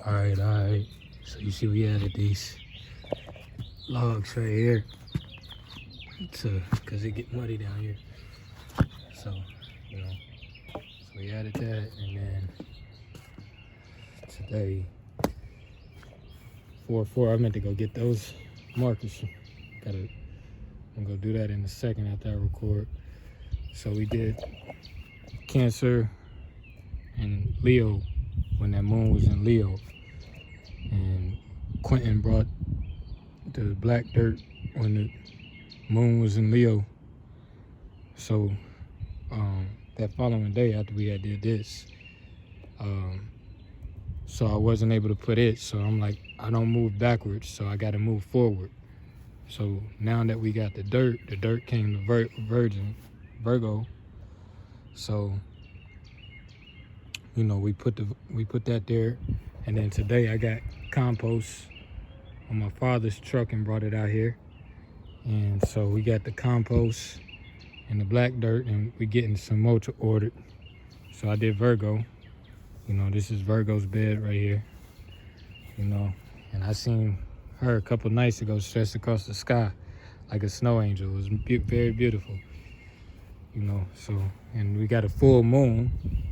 Alright. So you see we added these logs right here because it get muddy down here. So, so we added that, and then today, 4-4, I meant to go get those markers. I'm gonna go do that in a second after I record. So we did Cancer and Leo when that moon was in Leo, and Quentin brought the black dirt when the moon was in Leo. So that following day after we had did this, so I wasn't able to put it. So I'm like, I don't move backwards, so I got to move forward. So now that we got the dirt came to Virgo. So we put that there, and then today I got compost on my father's truck and brought it out here, and so we got the compost and the black dirt, and we getting some mulch ordered. So I did Virgo. This is Virgo's bed right here. And I seen her a couple nights ago stretched across the sky like a snow angel. It was very beautiful. So, and we got a full moon,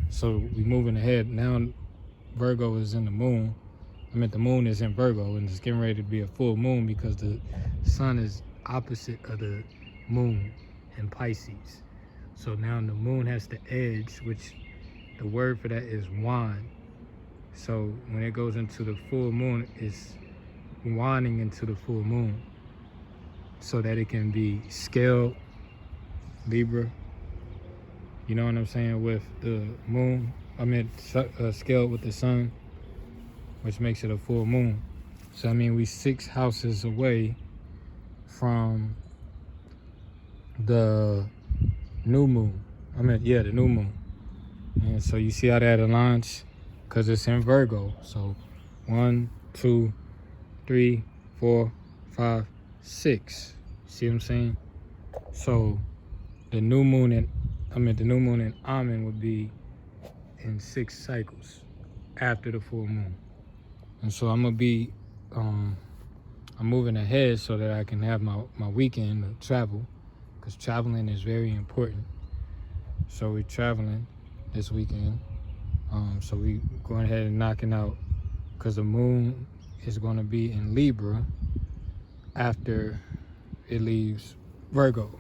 so we moving ahead. Now Virgo is in the moon. The moon is in Virgo, and it's getting ready to be a full moon because the sun is opposite of the moon in Pisces. So now the moon has the edge, which the word for that is wand. So when it goes into the full moon, it's winding into the full moon so that it can be scaled, Libra. You know what I'm saying? With the moon, scaled with the sun, which makes it a full moon. So we 6 houses away from the new moon. The new moon. And so you see how that aligns? Because it's in Virgo. So 1, 2, 3, 4, 5, 6. See what I'm saying? So the new moon in Amen would be in 6 cycles after the full moon. And so I'm moving ahead so that I can have my weekend to travel, because traveling is very important. So we're traveling this weekend. So we going ahead and knocking out, because the moon is going to be in Libra after it leaves Virgo.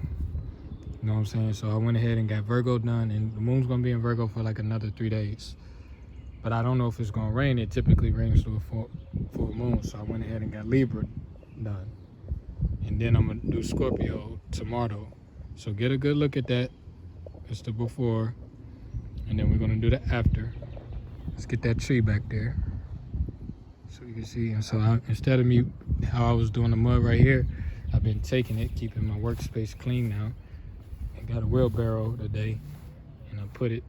You know what I'm saying? So I went ahead and got Virgo done, and the moon's going to be in Virgo for like another 3 days. But I don't know if it's going to rain. It typically rains through a full moon. So I went ahead and got Libra done. And then I'm going to do Scorpio tomorrow. So get a good look at that. It's the before. And then we're going to do the after. Let's get that tree back there so you can see. And so instead of me, how I was doing the mud right here, I've been taking it, keeping my workspace clean now. I got a wheelbarrow today, and I'm putting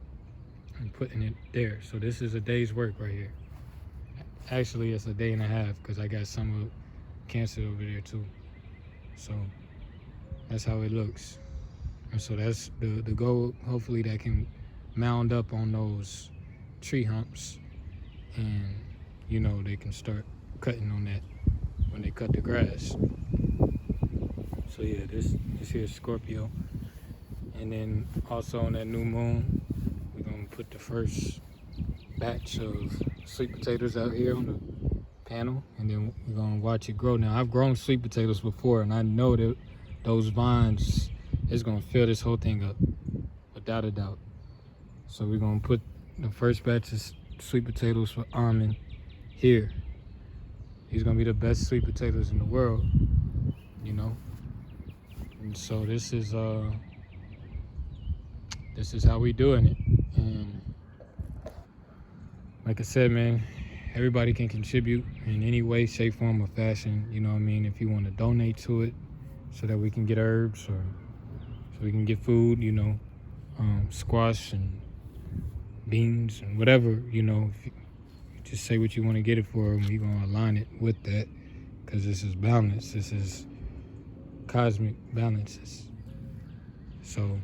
it there. So this is a day's work right here. Actually, it's a day and a half, because I got some of Cancer over there too. So that's how it looks. And so that's the goal. Hopefully that can mound up on those tree humps, and they can start cutting on that when they cut the grass. So yeah, this here is Scorpio. And then also on that new moon, we're gonna put the first batch of sweet potatoes out here on the panel, and then we're gonna watch it grow. Now I've grown sweet potatoes before, and I know that those vines is gonna fill this whole thing up, without a doubt. So we're gonna put the first batch of sweet potatoes for Armin here. He's gonna be the best sweet potatoes in the world, And so this is how we doing it. And like I said, man, everybody can contribute in any way, shape, form, or fashion. If you want to donate to it so that we can get herbs, or so we can get food, squash and beans and whatever, if you just say what you want to get it for, and we're going to align it with that, because this is balance. This is cosmic balances. So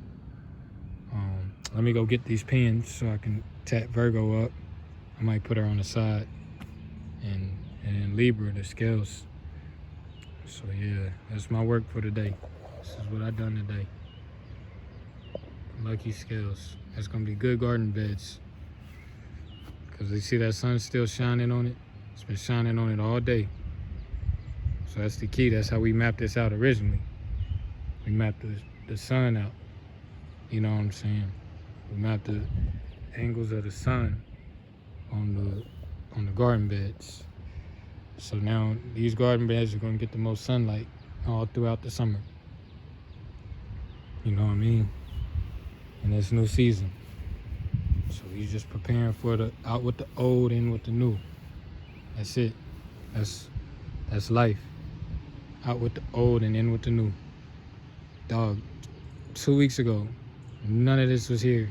let me go get these pins so I can tap Virgo up. I might put her on the side, and Libra, the scales. So yeah, that's my work for today. This is what I done today. Lucky scales. That's gonna be good garden beds. Cause you see that sun still shining on it. It's been shining on it all day. So that's the key. That's how we mapped this out originally. We mapped the sun out. You know what I'm saying? We mapped the angles of the sun on the garden beds. So now these garden beds are gonna get the most sunlight all throughout the summer. You know what I mean? In this new season. So he's just preparing for the out with the old, in with the new. That's it. That's life. Out with the old and in with the new. Dog, 2 weeks ago, none of this was here.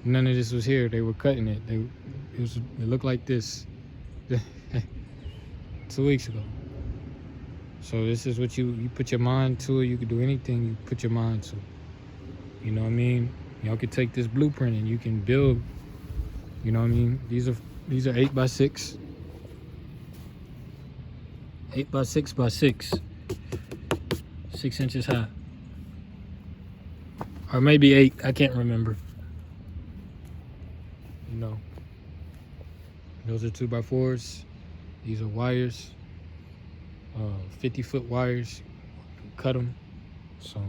None of this was here. They were cutting it. It looked like this 2 weeks ago. So this is what you put your mind to. You can do anything you put your mind to. You know what I mean? Y'all can take this blueprint and you can build. You know what I mean? These are 8x6. 8x6x6. 6 inches high. Or maybe 8. I can't remember. You know. Those are 2x4s. These are wires. 50-foot wires. Cut them. So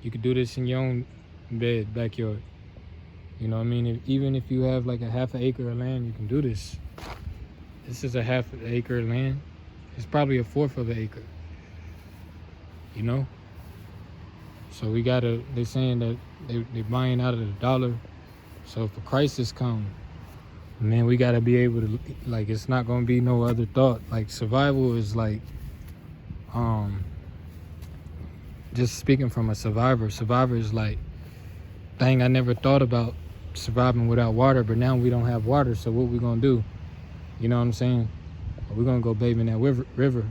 you could do this in your own bed, backyard. You know what I mean? Even if you have like a half an acre of land, you can do this. This is a half an acre of land. It's probably a fourth of an acre. You know? So they're saying that they're buying out of the dollar. So if a crisis comes, man, we gotta be able to, like, it's not gonna be no other thought. Like, survival is like, just speaking from a survivor is like, dang, I never thought about surviving without water, but now we don't have water, so what we gonna do? You know what I'm saying? We're gonna go bathe in that river.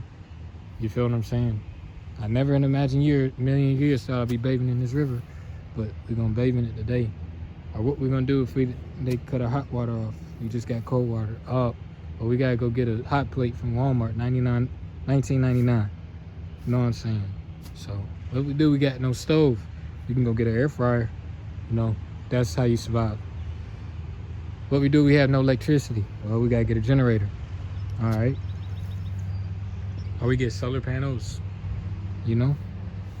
You feel what I'm saying? I never in a million years thought I'd be bathing in this river, but we're gonna bathe in it today. Or what we're gonna do if they cut our hot water off? We just got cold water up, but we gotta go get a hot plate from Walmart, $19.99. You know what I'm saying? So what we do? We got no stove. You can go get an air fryer. You know, that's how you survive. What we do? We have no electricity. Well, we gotta get a generator. All right. Or we get solar panels. You know,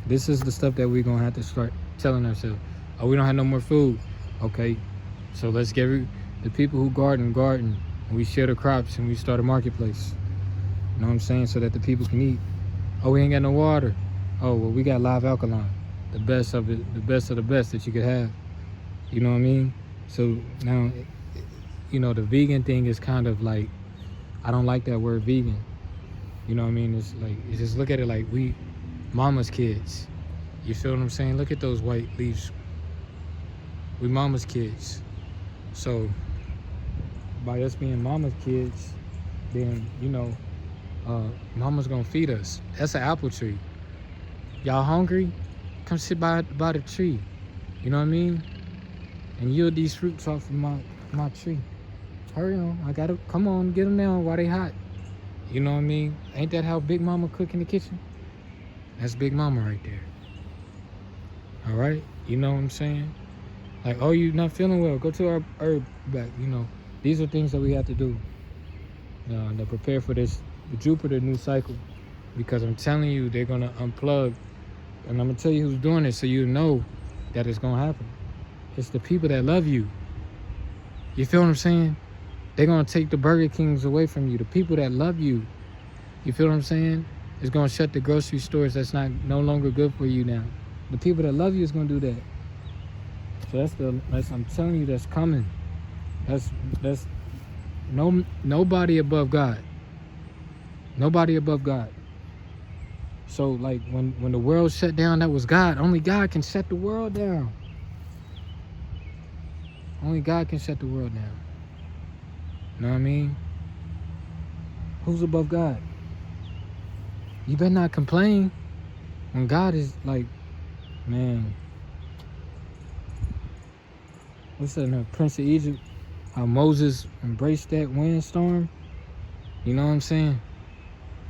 this is the stuff that we're gonna have to start telling ourselves. Oh, we don't have no more food. Okay, so let's get the people who garden, and we share the crops and we start a marketplace. You know what I'm saying? So that the people can eat. Oh, we ain't got no water. Oh, well, we got live alkaline, the best of it, the best of the best that you could have. You know what I mean? So now, you know, the vegan thing is kind of like, I don't like that word vegan. You know what I mean? It's like, you just look at it like we mama's kids. You feel what I'm saying? Look at those white leaves. We mama's kids. So by us being mama's kids, then, you know, mama's gonna feed us. That's an apple tree. Y'all hungry? Come sit by the tree. You know what I mean? And yield these fruits off of my tree. Hurry on. Come on, get them now while they hot. You know what I mean? Ain't that how Big Mama cook in the kitchen? That's Big Mama right there. All right? You know what I'm saying? Like, oh, you not feeling well? Go to our herb back. You know, these are things that we have to do to prepare for the Jupiter new cycle. Because I'm telling you, they're going to unplug. And I'm going to tell you who's doing it so you know that it's going to happen. It's the people that love you. You feel what I'm saying? They're going to take the Burger Kings away from you. The people that love you. You feel what I'm saying? It's going to shut the grocery stores that's no longer good for you now. The people that love you is going to do that. So I'm telling you, that's coming. That's nobody above God. Nobody above God. So like when the world shut down, that was God. Only God can shut the world down. Only God can shut the world down. You know what I mean? Who's above God? You better not complain when God is like, man. What's that? Prince of Egypt? How Moses embraced that windstorm? You know what I'm saying?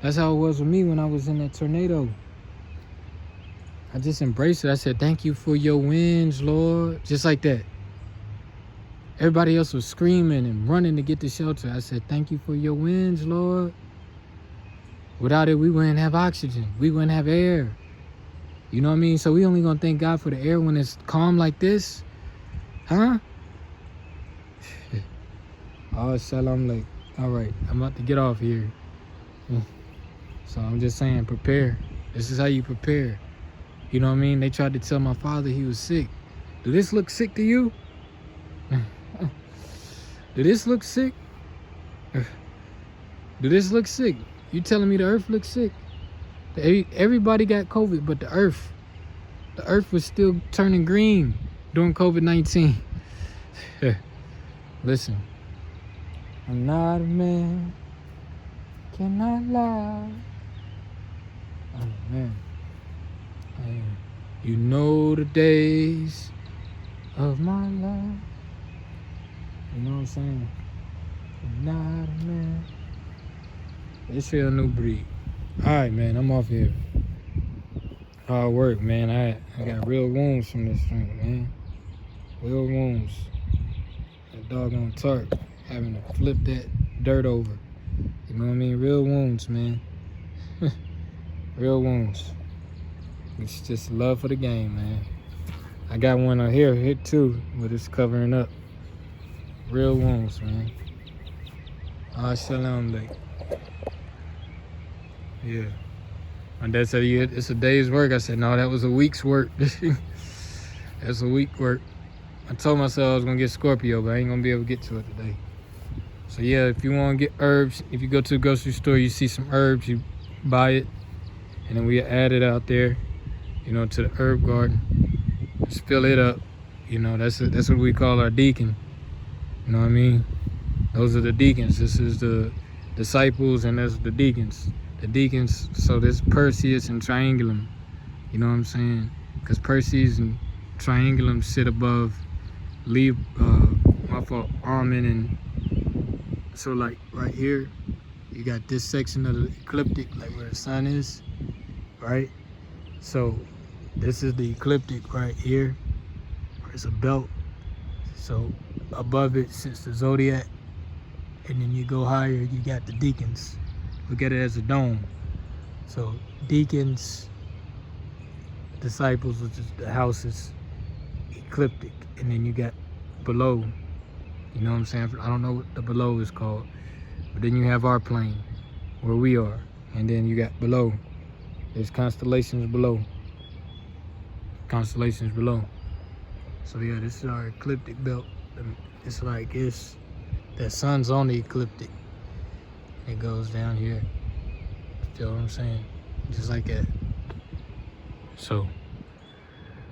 That's how it was with me when I was in that tornado. I just embraced it. I said, thank you for your winds, Lord. Just like that. Everybody else was screaming and running to get to shelter. I said, thank you for your winds, Lord. Without it, we wouldn't have oxygen. We wouldn't have air. You know what I mean? So we only gonna thank God for the air when it's calm like this? Huh? Oh, Shalom, like, all right, I'm about to get off here. So I'm just saying, prepare. This is how you prepare. You know what I mean? They tried to tell my father he was sick. Do this look sick to you? Do this look sick? Do this look sick? You telling me the earth looks sick? Everybody got COVID, but the earth was still turning green during COVID-19. Listen, I'm not a man, cannot lie. Oh man. You know the days of my life. You know what I'm saying? I'm not a man. It's here a new breed. Alright, man, I'm off here. Hard work, man. I got real wounds from this drink, man. Real wounds. That doggone tarp having to flip that dirt over. You know what I mean? Real wounds, man. Real wounds. It's just love for the game, man. I got one on here hit too, but it's covering up. Real wounds, man. Shalom, like. Yeah. My dad said, it's a day's work. I said, no, that was a week's work. That's a week's work. I told myself I was going to get Scorpio, but I ain't going to be able to get to it today. So, yeah, if you want to get herbs, if you go to the grocery store, you see some herbs, you buy it. And then we add it out there, you know, to the herb garden. Just fill it up. You know, that's what we call our deacon. You know what I mean? Those are the deacons. This is the disciples, and that's the deacons. The deacons, so there's Perseus and Triangulum. You know what I'm saying? Because Perseus and Triangulum sit above Almond, and so like right here, you got this section of the ecliptic, like where the sun is, right? So this is the ecliptic right here, where it's a belt. So above it sits the zodiac, and then you go higher, you got the deacons. Look at it as a dome. So deacons, disciples, which is the houses, ecliptic, and then you got below. You know what I'm saying? I don't know what the below is called, but then you have our plane, where we are, and then you got below. There's constellations below. Constellations below. So yeah, this is our ecliptic belt. It's like the sun's on the ecliptic. It goes down here. Feel what I'm saying? Just like that. So,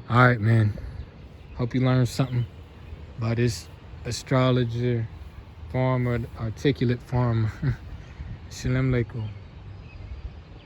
all right, man. Hope you learned something about this astrologer, farmer, articulate farmer. Shalom Aleichem.